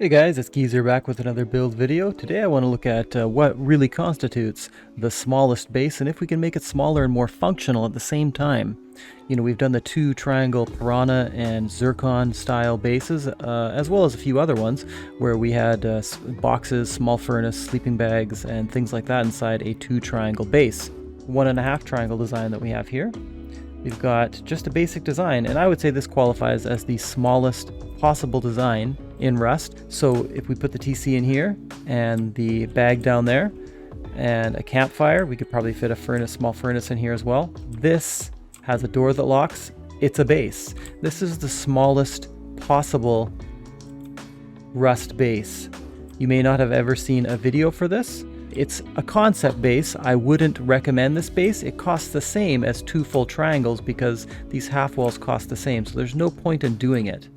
Hey guys, it's Geezer back with another build video. Today I want to look at what really constitutes the smallest base and if we can make it smaller and more functional at the same time. You know, we've done the two triangle piranha and zircon style bases, as well as a few other ones where we had boxes, small furnace, sleeping bags, and things like that inside a two triangle base. 1.5 triangle design that we have here. We've got just a basic design, and I would say this qualifies as the smallest possible design in Rust. So if we put the TC in here and the bag down there and a campfire, we could probably fit a furnace, small furnace in here as well. This has a door that locks. It's a base. This is the smallest possible Rust base. You may not have ever seen a video for this. It's a concept base. I wouldn't recommend this base. It costs the same as 2 full triangles because these half walls cost the same, so there's no point in doing it.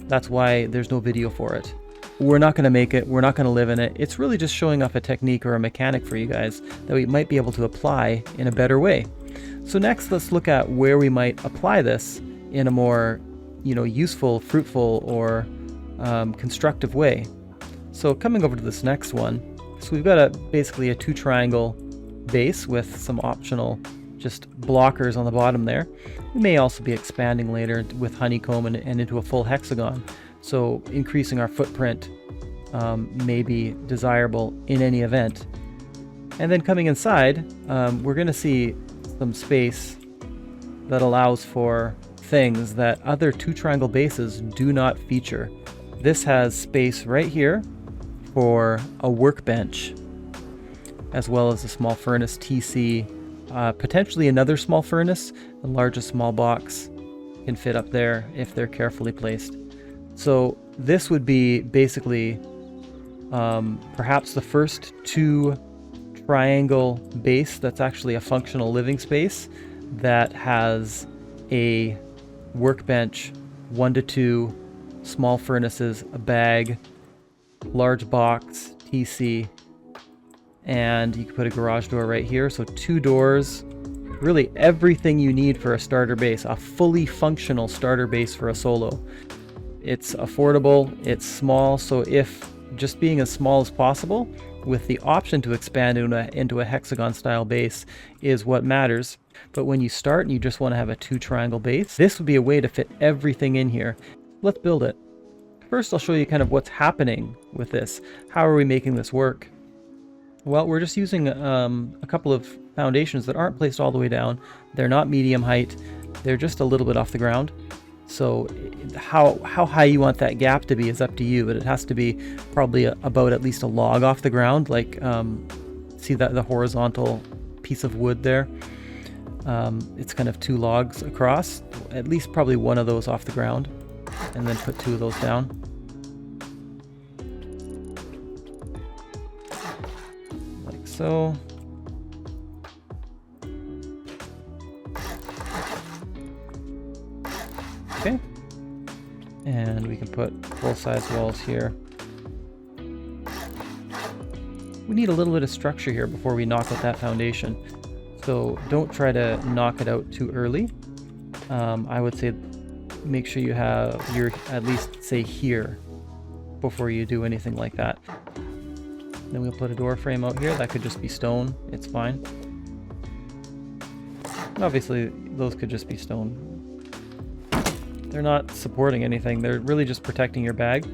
That's why there's no video for it. We're not going to make it. We're not going to live in it. It's really just showing off a technique or a mechanic for you guys that we might be able to apply in a better way. So next, let's look at where we might apply this in a more, useful, fruitful, or constructive way. So coming over to this next one, so we've got basically a 2 triangle base with some optional just blockers on the bottom there. We may also be expanding later with honeycomb and into a full hexagon. So increasing our footprint may be desirable in any event. And then coming inside, we're going to see some space that allows for things that other 2 triangle bases do not feature. This has space right here for a workbench, as well as a small furnace TC, potentially another small furnace. The largest small box can fit up there if they're carefully placed. So this would be basically perhaps the first 2 triangle base that's actually a functional living space that has a workbench, 1 to 2 small furnaces, a bag, large box, TC, and you can put a garage door right here. So 2 doors, really everything you need for a starter base, a fully functional starter base for a solo. It's affordable, it's small, so if just being as small as possible with the option to expand into a hexagon style base is what matters. But when you start and you just want to have a 2 triangle base, this would be a way to fit everything in here. Let's build it. First, I'll show you kind of what's happening with this. How are we making this work? Well, we're just using a couple of foundations that aren't placed all the way down. They're not medium height. They're just a little bit off the ground. So how high you want that gap to be is up to you, but it has to be probably about at least a log off the ground. Like, see that the horizontal piece of wood there? It's kind of 2 logs across, at least probably 1 of those off the ground, and then put 2 of those down. Like so. Okay. And we can put full-size walls here. We need a little bit of structure here before we knock out that foundation. So don't try to knock it out too early. I would say make sure you have your, at least say here, before you do anything like that. Then we'll put a door frame out here. That could just be stone. It's fine. And obviously, those could just be stone. They're not supporting anything. They're really just protecting your bag.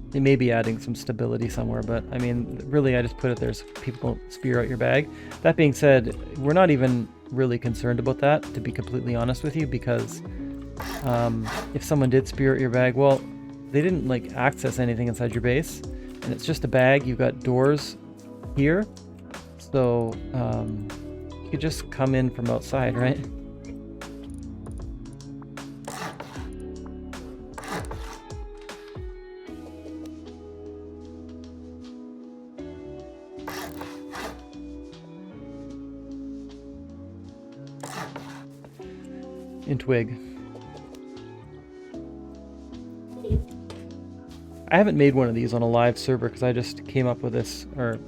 They may be adding some stability somewhere, but I mean, really, I just put it there so people don't spear out your bag. That being said, we're not even really concerned about that, to be completely honest with you, because if someone did spear out your bag, well, they didn't like access anything inside your base, and it's just a bag. You've got doors here, so you could just come in from outside, right? In twig. I haven't made one of these on a live server because I just came up with this, or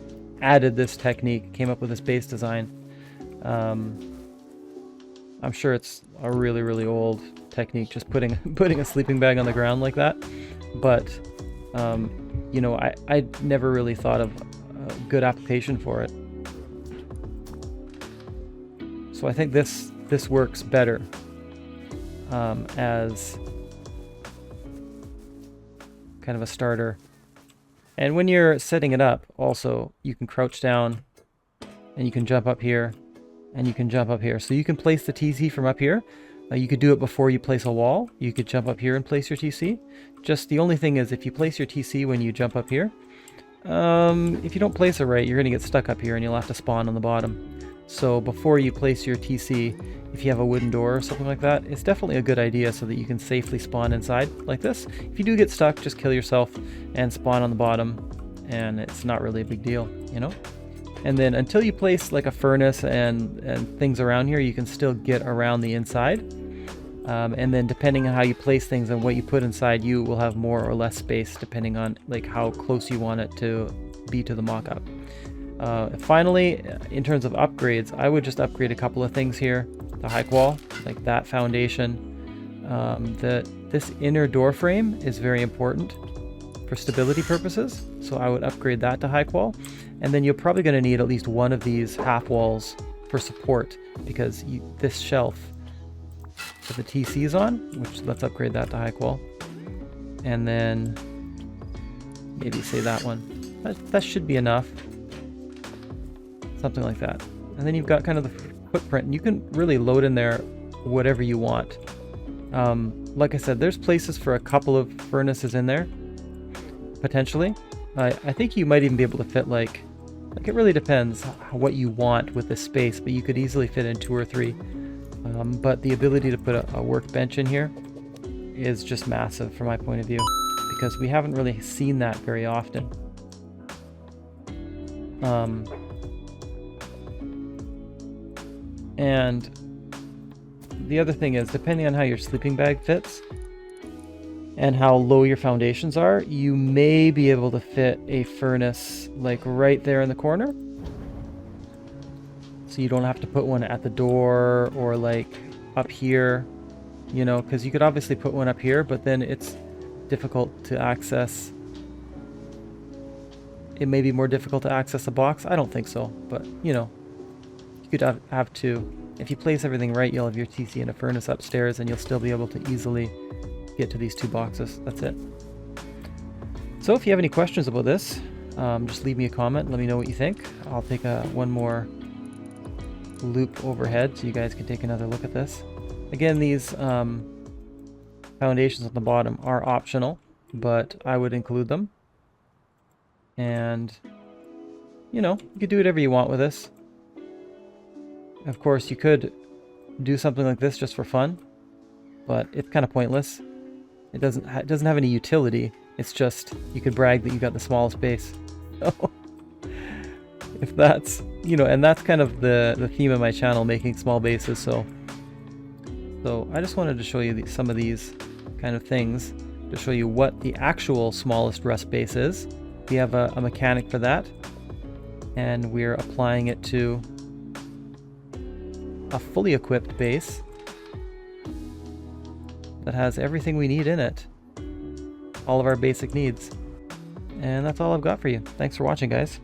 added this technique, came up with this base design. I'm sure it's a really, really old technique, just putting a sleeping bag on the ground like that. But, you know, I never really thought of a good application for it. So I think this works better as kind of a starter. And when you're setting it up, also, you can crouch down and you can jump up here and you can jump up here. So you can place the TC from up here. You could do it before you place a wall. You could jump up here and place your TC. Just the only thing is, if you place your TC when you jump up here, if you don't place it right, you're going to get stuck up here and you'll have to spawn on the bottom. So before you place your TC, if you have a wooden door or something like that, it's definitely a good idea so that you can safely spawn inside like this. If you do get stuck, just kill yourself and spawn on the bottom, and it's not really a big deal, you know? And then until you place like a furnace and things around here, you can still get around the inside. And then depending on how you place things and what you put inside, you will have more or less space depending on like how close you want it to be to the mock-up. Finally, in terms of upgrades, I would just upgrade a couple of things here. The high wall, like that foundation. This inner door frame is very important for stability purposes, so I would upgrade that to high wall. And then you're probably going to need at least one of these half walls for support, because this shelf with the TCs on, which let's upgrade that to high wall. And then maybe say that one. That should be enough. Something like that. And then you've got kind of the footprint, and you can really load in there whatever you want. Like I said, there's places for a couple of furnaces in there, potentially. I think you might even be able to fit like it really depends what you want with this space, but you could easily fit in 2 or 3. But the ability to put a workbench in here is just massive from my point of view, because we haven't really seen that very often. And the other thing is, depending on how your sleeping bag fits and how low your foundations are, you may be able to fit a furnace like right there in the corner. So you don't have to put one at the door or like up here, you know, because you could obviously put one up here, but then it's difficult to access. It may be more difficult to access a box. I don't think so, but you know, you could have to. If you place everything right, you'll have your TC and a furnace upstairs, and you'll still be able to easily get to these 2 boxes. That's it. So if you have any questions about this, just leave me a comment. Let me know what you think. I'll take one more loop overhead so you guys can take another look at this. Again, these foundations on the bottom are optional, but I would include them. And, you know, you could do whatever you want with this. Of course, you could do something like this just for fun, but it's kind of pointless. It doesn't have any utility. It's just, you could brag that you got the smallest base. So, if that's, you know, and that's kind of the theme of my channel, making small bases. So I just wanted to show you some of these kind of things to show you what the actual smallest rust base is. We have a mechanic for that, and we're applying it to a fully equipped base that has everything we need in it. All of our basic needs. And that's all I've got for you. Thanks for watching, guys.